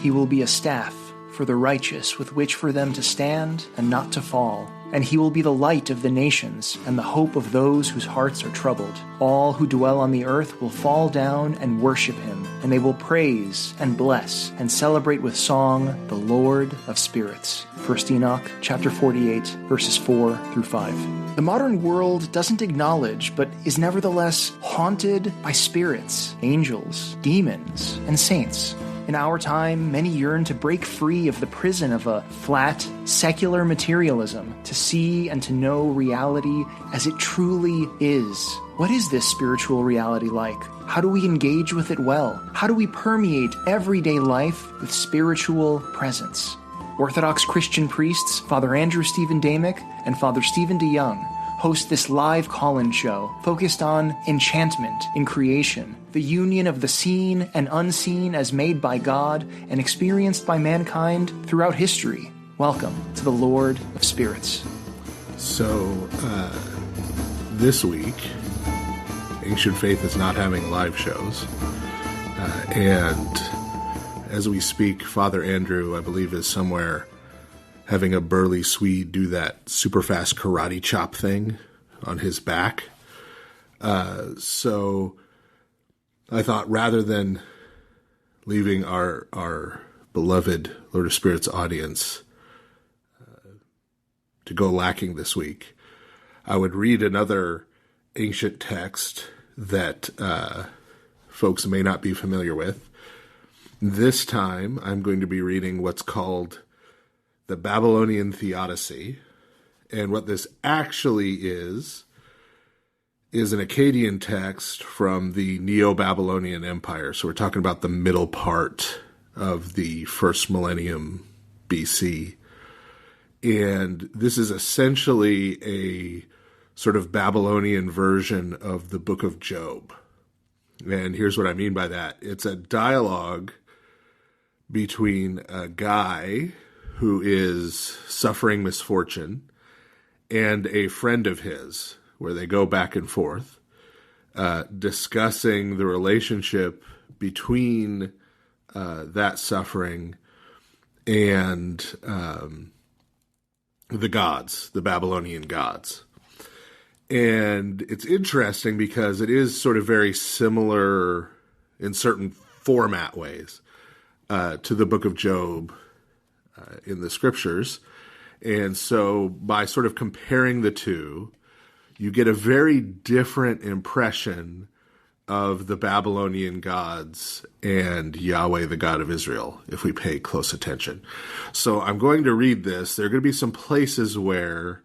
He will be a staff for the righteous with which for them to stand and not to fall. And he will be the light of the nations and the hope of those whose hearts are troubled. All who dwell on the earth will fall down and worship him, and they will praise and bless and celebrate with song the Lord of spirits. 1 Enoch chapter 48, verses 4 through 5. The modern world doesn't acknowledge, but is nevertheless haunted by spirits, angels, demons, and saints. In our time, many yearn to break free of the prison of a flat, secular materialism, to see and to know reality as it truly is. What is this spiritual reality like? How do we engage with it well? How do we permeate everyday life with spiritual presence? Orthodox Christian priests, Father Andrew Stephen Damick and Father Stephen DeYoung, host this live call-in show focused on enchantment in creation, the union of the seen and unseen as made by God and experienced by mankind throughout history. Welcome to the Lord of Spirits. So, this week, Ancient Faith is not having live shows. And as we speak, Father Andrew, I believe, is somewhere having a burly Swede do that super fast karate chop thing on his back. So I thought rather than leaving our beloved Lord of Spirits audience to go lacking this week, I would read another ancient text that folks may not be familiar with. This time I'm going to be reading what's called the Babylonian Theodicy, and what this actually is an Akkadian text from the Neo-Babylonian Empire. So we're talking about the middle part of the first millennium BC. And this is essentially a sort of Babylonian version of the Book of Job. And here's what I mean by that. It's a dialogue between a guy who is suffering misfortune and a friend of his, where they go back and forth, discussing the relationship between that suffering and the gods, the Babylonian gods. And it's interesting because it is sort of very similar in certain format ways to the Book of Job in the scriptures. And so by sort of comparing the two, you get a very different impression of the Babylonian gods and Yahweh, the God of Israel, if we pay close attention. So I'm going to read this. There are going to be some places where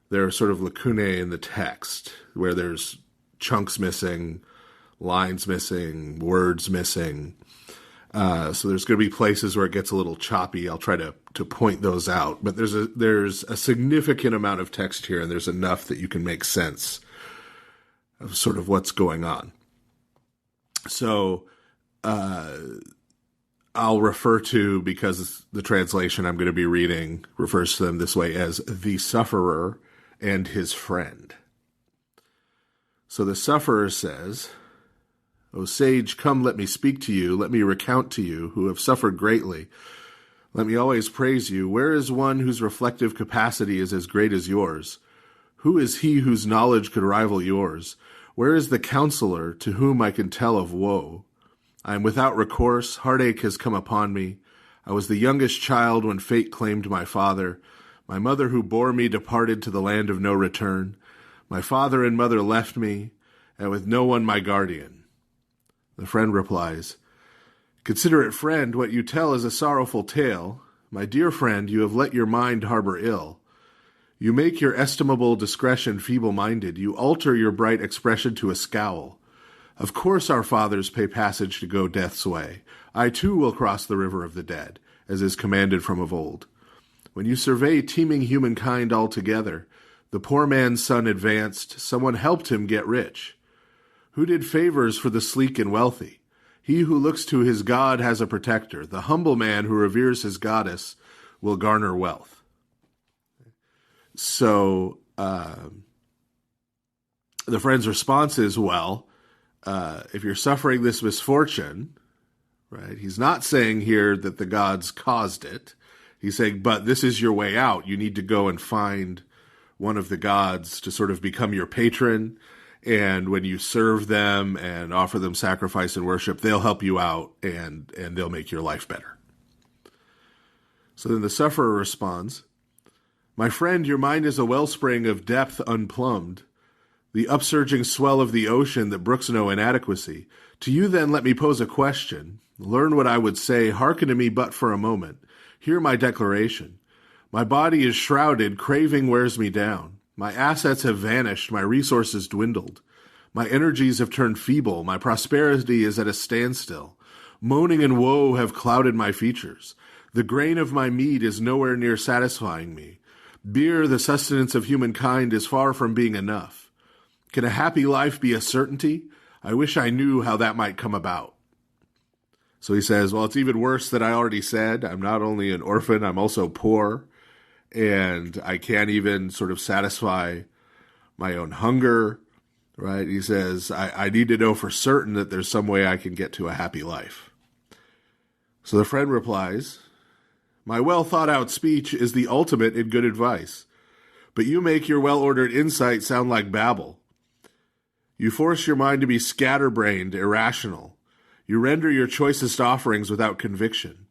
there are sort of lacunae in the text, where there's chunks missing, lines missing, words missing. So there's going to be places where it gets a little choppy. I'll try to point those out. But there's a significant amount of text here, and there's enough that you can make sense of sort of what's going on. So I'll refer to, because the translation I'm going to be reading refers to them this way, as the sufferer and his friend. So the sufferer says, "O sage, come, let me speak to you. Let me recount to you, who have suffered greatly. Let me always praise you. Where is one whose reflective capacity is as great as yours? Who is he whose knowledge could rival yours? Where is the counselor to whom I can tell of woe? I am without recourse. Heartache has come upon me. I was the youngest child when fate claimed my father. My mother who bore me departed to the land of no return. My father and mother left me, and with no one my guardian." The friend replies, "Considerate friend, what you tell is a sorrowful tale. My dear friend, you have let your mind harbor ill. You make your estimable discretion feeble-minded. You alter your bright expression to a scowl. Of course our fathers pay passage to go death's way. I too will cross the river of the dead, as is commanded from of old. When you survey teeming humankind altogether, the poor man's son advanced, someone helped him get rich. Who did favors for the sleek and wealthy? He who looks to his God has a protector. The humble man who reveres his goddess will garner wealth." So the friend's response is, well, if you're suffering this misfortune, right? He's not saying here that the gods caused it. He's saying, but this is your way out. You need to go and find one of the gods to sort of become your patron. And when you serve them and offer them sacrifice and worship, they'll help you out and they'll make your life better. So then the sufferer responds, "My friend, your mind is a wellspring of depth unplumbed, the upsurging swell of the ocean that brooks no inadequacy. To you then let me pose a question. Learn what I would say. Hearken to me but for a moment. Hear my declaration. My body is shrouded, craving wears me down. My assets have vanished, my resources dwindled. My energies have turned feeble, my prosperity is at a standstill. Moaning and woe have clouded my features. The grain of my meat is nowhere near satisfying me. Beer, the sustenance of humankind, is far from being enough. Can a happy life be a certainty? I wish I knew how that might come about." So he says, well, it's even worse than I already said. I'm not only an orphan, I'm also poor. And I can't even sort of satisfy my own hunger, right? He says, I need to know for certain that there's some way I can get to a happy life. So the friend replies, "My well-thought-out speech is the ultimate in good advice, but you make your well-ordered insight sound like babble. You force your mind to be scatterbrained, irrational. You render your choicest offerings without conviction.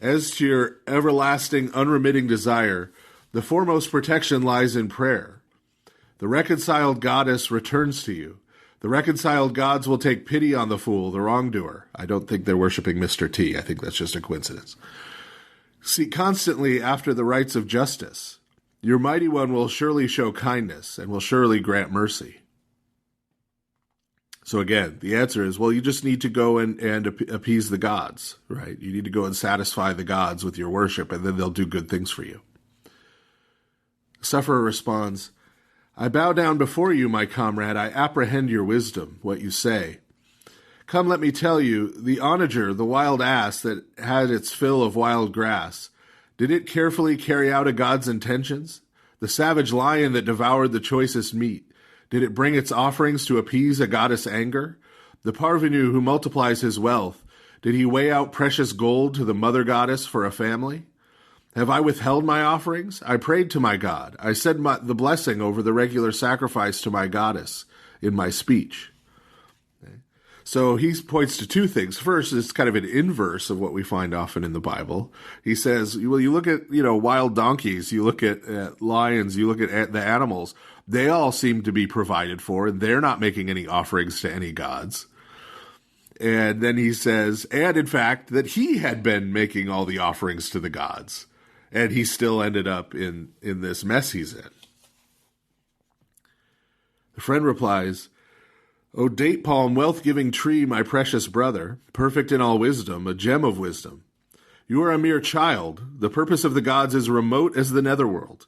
As to your everlasting, unremitting desire, the foremost protection lies in prayer. The reconciled goddess returns to you. The reconciled gods will take pity on the fool, the wrongdoer." I don't think they're worshiping Mr. T. I think that's just a coincidence. "Seek constantly after the rights of justice. Your mighty one will surely show kindness and will surely grant mercy." So again, the answer is, well, you just need to go and appease the gods, right? You need to go and satisfy the gods with your worship, and then they'll do good things for you. The sufferer responds, "I bow down before you, my comrade. I apprehend your wisdom, what you say. Come, let me tell you, the onager, the wild ass that had its fill of wild grass, did it carefully carry out a god's intentions? The savage lion that devoured the choicest meat, did it bring its offerings to appease a goddess' anger? The parvenu who multiplies his wealth, did he weigh out precious gold to the mother goddess for a family? Have I withheld my offerings? I prayed to my God. I said the blessing over the regular sacrifice to my goddess in my speech." Okay. So he points to two things. First, it's kind of an inverse of what we find often in the Bible. He says, well, you look at, wild donkeys, you look at lions, you look at the animals. They all seem to be provided for, and they're not making any offerings to any gods. And then he says, and in fact, that he had been making all the offerings to the gods, and he still ended up in this mess he's in. The friend replies, "O date palm, wealth-giving tree, my precious brother, perfect in all wisdom, a gem of wisdom. You are a mere child. The purpose of the gods is remote as the netherworld.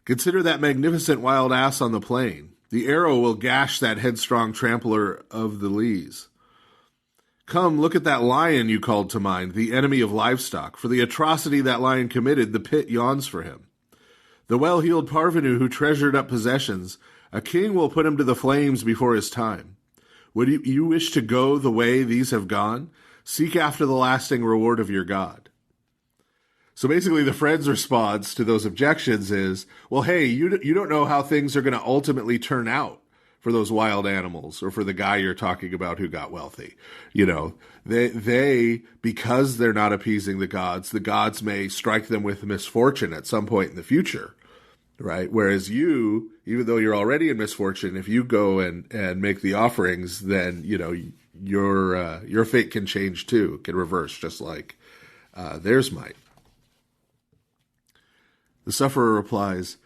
Consider that magnificent wild ass on the plain. The arrow will gash that headstrong trampler of the lees. Come, look at that lion you called to mind, the enemy of livestock. For the atrocity that lion committed, the pit yawns for him. The well-heeled parvenu who treasured up possessions, a king will put him to the flames before his time. Would you wish to go the way these have gone? Seek after the lasting reward of your God." So basically the friend's response to those objections is, well, hey, you don't know how things are going to ultimately turn out for those wild animals or for the guy you're talking about who got wealthy. They because they're not appeasing the gods may strike them with misfortune at some point in the future, right? Whereas you, even though you're already in misfortune, if you go and make the offerings, then, your fate can change too, can reverse just like theirs might. The sufferer replies,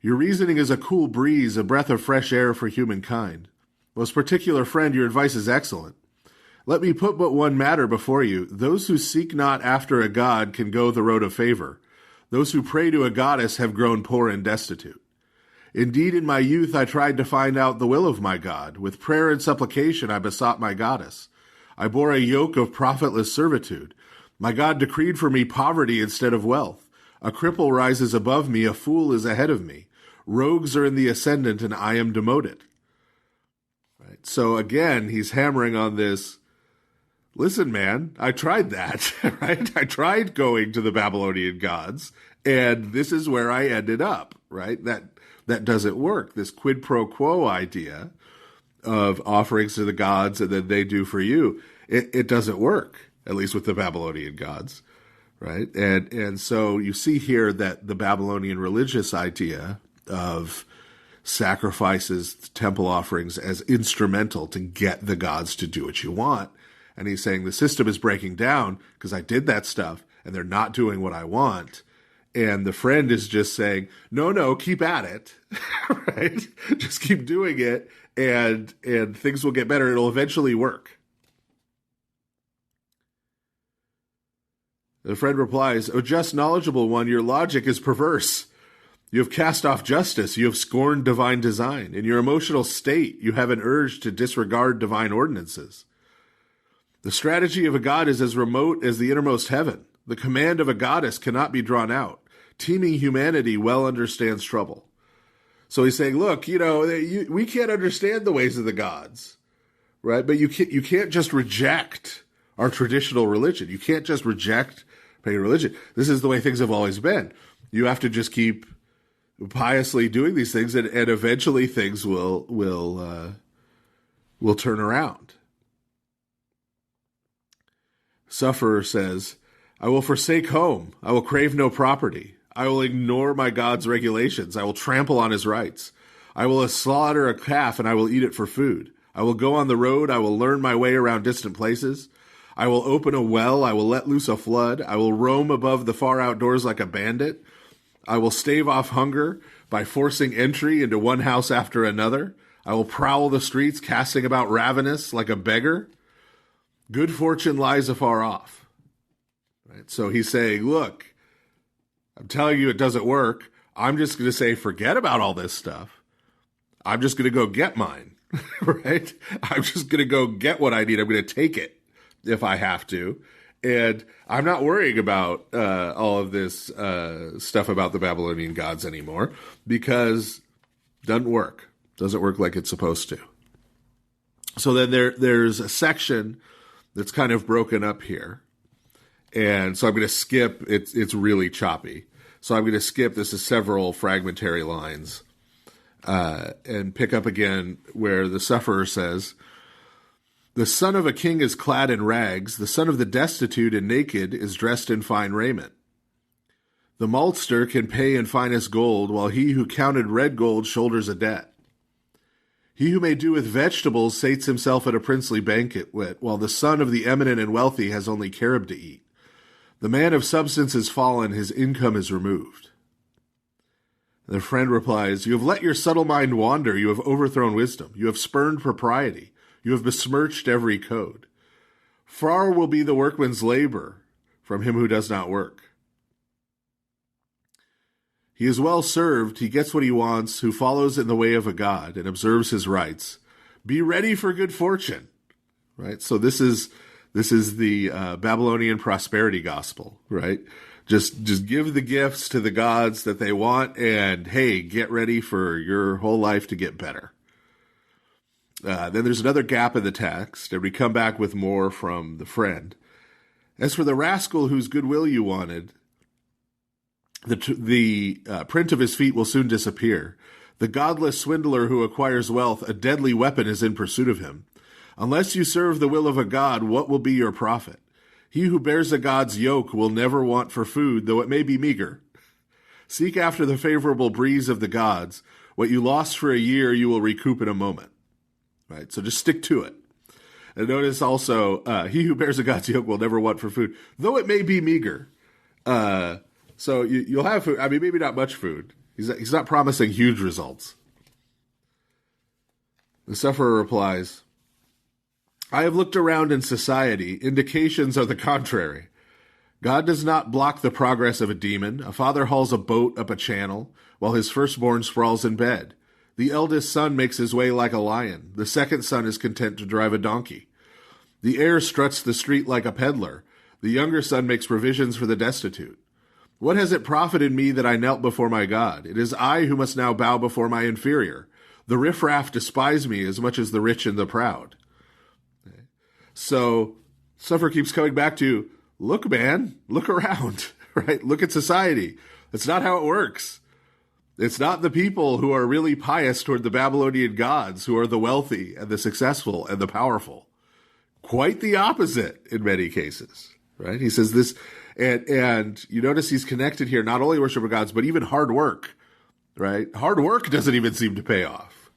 "Your reasoning is a cool breeze, a breath of fresh air for humankind. Most particular friend, your advice is excellent. Let me put but one matter before you. Those who seek not after a god can go the road of favor. Those who pray to a goddess have grown poor and destitute. Indeed, in my youth I tried to find out the will of my God. With prayer and supplication I besought my goddess. I bore a yoke of profitless servitude. My God decreed for me poverty instead of wealth. A cripple rises above me, a fool is ahead of me. Rogues are in the ascendant, and I am demoted." Right? So again, he's hammering on this listen, man, I tried that, right? I tried going to the Babylonian gods, and this is where I ended up, right? That doesn't work. This quid pro quo idea of offerings to the gods and then they do for you, it doesn't work, at least with the Babylonian gods, right? And so you see here that the Babylonian religious idea of sacrifices, temple offerings as instrumental to get the gods to do what you want. And he's saying the system is breaking down because I did that stuff and they're not doing what I want. And the friend is just saying, no, keep at it, right? Just keep doing it and things will get better. It'll eventually work. The friend replies, "O just knowledgeable one, your logic is perverse. You have cast off justice. You have scorned divine design. In your emotional state, you have an urge to disregard divine ordinances. The strategy of a god is as remote as the innermost heaven. The command of a goddess cannot be drawn out. Teeming humanity well understands trouble." So he's saying, look, we can't understand the ways of the gods, right? But you can't just reject our traditional religion. You can't just reject pagan religion. This is the way things have always been. You have to just keep piously doing these things, and eventually things will turn around. Sufferer says, "I will forsake home. I will crave no property. I will ignore my God's regulations. I will trample on his rights. I will slaughter a calf and I will eat it for food. I will go on the road. I will learn my way around distant places. I will open a well. I will let loose a flood. I will roam above the far outdoors like a bandit. I will stave off hunger by forcing entry into one house after another. I will prowl the streets, casting about ravenous like a beggar. Good fortune lies afar off." Right? So he's saying, look, I'm telling you it doesn't work. I'm just going to say, forget about all this stuff. I'm just going to go get mine, right? I'm just going to go get what I need. I'm going to take it if I have to. And I'm not worrying about all of this stuff about the Babylonian gods anymore because it doesn't work. Doesn't work like it's supposed to. So then there's a section that's kind of broken up here. And so I'm going to skip, it's really choppy. So I'm going to skip, this is several fragmentary lines, and pick up again where the sufferer says, "The son of a king is clad in rags, the son of the destitute and naked is dressed in fine raiment. The maltster can pay in finest gold, while he who counted red gold shoulders a debt. He who may do with vegetables sates himself at a princely banquet, while the son of the eminent and wealthy has only carob to eat. The man of substance is fallen, his income is removed." The friend replies, "You have let your subtle mind wander, you have overthrown wisdom, you have spurned propriety, you have besmirched every code. Far will be the workman's labor from him who does not work. He is well served, he gets what he wants, who follows in the way of a god and observes his rights. Be ready for good fortune." Right? So this is the Babylonian prosperity gospel, right? Just give the gifts to the gods that they want, and hey, get ready for your whole life to get better. Then there's another gap in the text, and we come back with more from the friend. "As for the rascal whose goodwill you wanted, the print of his feet will soon disappear. The godless swindler who acquires wealth, a deadly weapon is in pursuit of him. Unless you serve the will of a god, what will be your profit? He who bears a god's yoke will never want for food, though it may be meager. Seek after the favorable breeze of the gods. What you lost for a year, you will recoup in a moment." Right? So just stick to it. And notice also, he who bears a god's yoke will never want for food, though it may be meager. So you'll have food. I mean, maybe not much food. He's not promising huge results. The sufferer replies, "I have looked around in society. Indications are the contrary. God does not block the progress of a demon. A father hauls a boat up a channel, while his firstborn sprawls in bed. The eldest son makes his way like a lion. The second son is content to drive a donkey. The heir struts the street like a peddler. The younger son makes provisions for the destitute. What has it profited me that I knelt before my God? It is I who must now bow before my inferior. The riffraff despise me as much as the rich and the proud." So Sufferer keeps coming back to, look, man, look around, right? Look at society. That's not how it works. It's not the people who are really pious toward the Babylonian gods who are the wealthy and the successful and the powerful. Quite the opposite in many cases, right? He says this, and you notice he's connected here, not only worship of gods, but even hard work, right? Hard work doesn't even seem to pay off,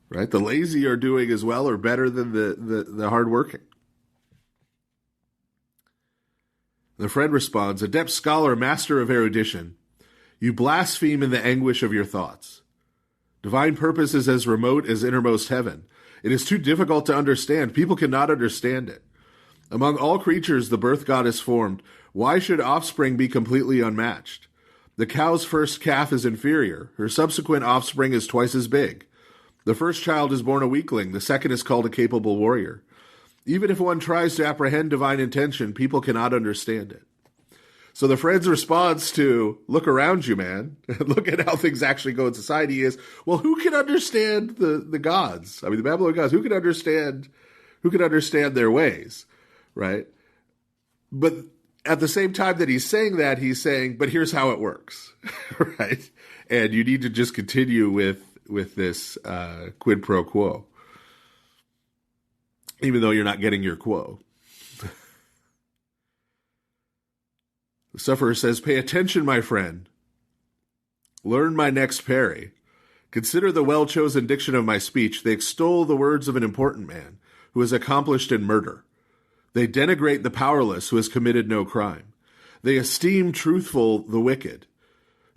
right? The lazy are doing as well or better than the hard working. The friend responds, adept scholar, master of erudition, you blaspheme in the anguish of your thoughts. Divine purpose is as remote as innermost heaven. It is too difficult to understand. People cannot understand it. Among all creatures the birth goddess formed. Why should offspring be completely unmatched? The cow's first calf is inferior. Her subsequent offspring is twice as big. The first child is born a weakling. The second is called a capable warrior. Even if one tries to apprehend divine intention, people cannot understand it. So the friend's response to, look around you, man, look at how things actually go in society is, well, who can understand the gods? I mean, the Babylonian gods, who can understand their ways, right? But at the same time that he's saying that, he's saying, but here's how it works, right? And you need to just continue with this quid pro quo, even though you're not getting your quo. The sufferer says, pay attention, my friend. Learn my next parry. Consider the well-chosen diction of my speech. They extol the words of an important man who is accomplished in murder. They denigrate the powerless who has committed no crime. They esteem truthful the wicked,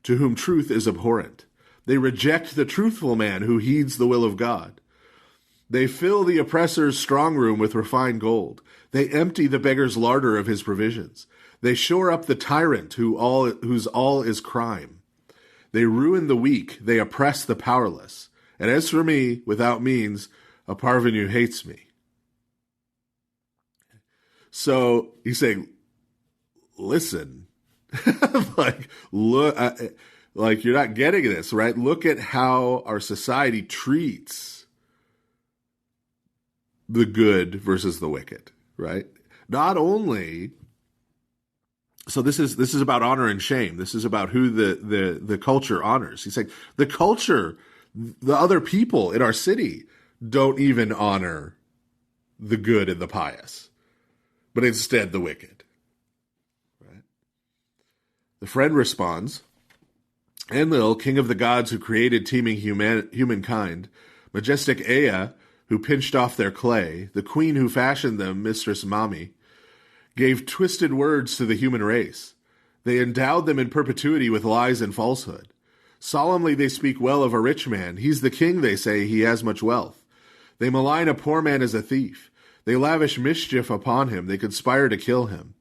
to whom truth is abhorrent. They reject the truthful man who heeds the will of God. They fill the oppressor's strong room with refined gold. They empty the beggar's larder of his provisions. They shore up the tyrant whose all is crime. They ruin the weak. They oppress the powerless. And as for me, without means, a parvenu hates me. So he's saying, listen, look, you're not getting this, right? Look at how our society treats the good versus the wicked, right? Not only, so this is about honor and shame. This is about who the culture honors. He's saying the culture, the other people in our city don't even honor the good and the pious, but instead the wicked. Right? The friend responds, Enlil, king of the gods who created teeming humankind, majestic Ea, who pinched off their clay, the queen who fashioned them, Mistress Mami, gave twisted words to the human race. They endowed them in perpetuity with lies and falsehood. Solemnly they speak well of a rich man. He's the king, they say, he has much wealth. They malign a poor man as a thief. They lavish mischief upon him. They conspire to kill him.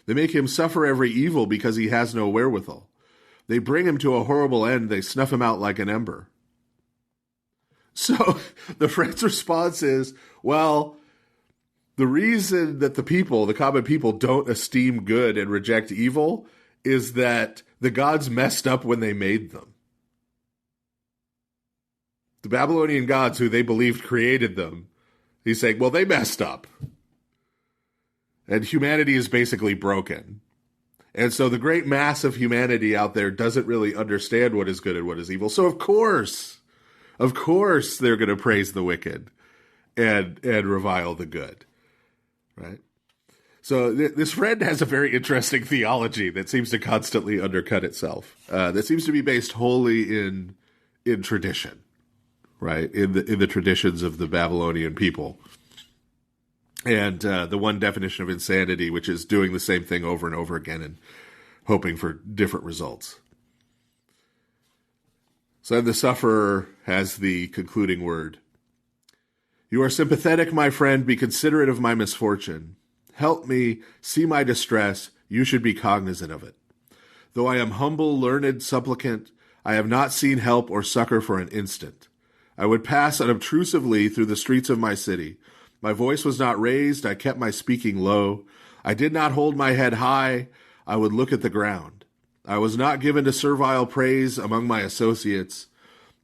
They make him suffer every evil because he has no wherewithal. They bring him to a horrible end. They snuff him out like an ember. So the friend's response is, well, the reason that the common people, don't esteem good and reject evil is that the gods messed up when they made them. The Babylonian gods, who they believed created them, he's saying, well, they messed up. And humanity is basically broken. And so the great mass of humanity out there doesn't really understand what is good and what is evil. So of course they're going to praise the wicked and revile the good. Right? So this friend has a very interesting theology that seems to constantly undercut itself. That seems to be based wholly in tradition, right? In the traditions of the Babylonian people. And the one definition of insanity, which is doing the same thing over and over again and hoping for different results. So then the sufferer has the concluding word. You are sympathetic, my friend. Be considerate of my misfortune. Help me, see my distress. You should be cognizant of it. Though I am humble, learned supplicant, I have not seen help or succor for an instant. I would pass unobtrusively through the streets of my city. My voice was not raised. I kept my speaking low. I did not hold my head high. I would look at the ground. I was not given to servile praise among my associates.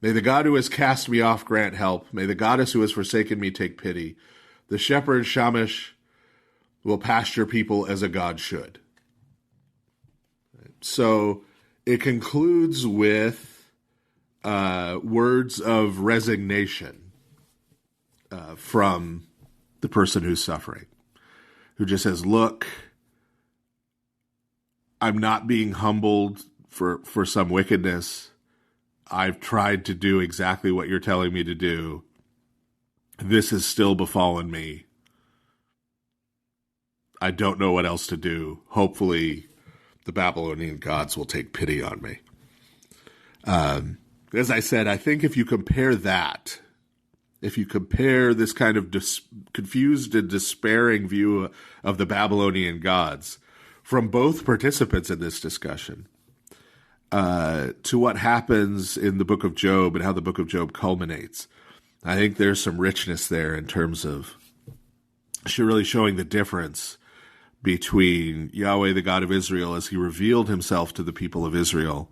May the God who has cast me off grant help. May the goddess who has forsaken me take pity. The shepherd Shamash will pasture people as a God should. So it concludes with words of resignation from the person who's suffering, who just says, look, I'm not being humbled for some wickedness. I've tried to do exactly what you're telling me to do. This has still befallen me. I don't know what else to do. Hopefully, the Babylonian gods will take pity on me. As I said, I think if you compare that, if you compare this kind of confused and despairing view of the Babylonian gods from both participants in this discussion to what happens in the book of Job and how the book of Job culminates, I think there's some richness there in terms of really showing the difference between Yahweh, the God of Israel, as he revealed himself to the people of Israel,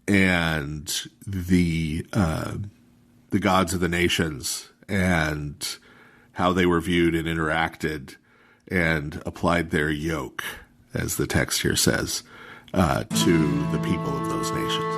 and the gods of the nations, and how they were viewed and interacted and applied their yoke, as the text here says, to the people of those nations.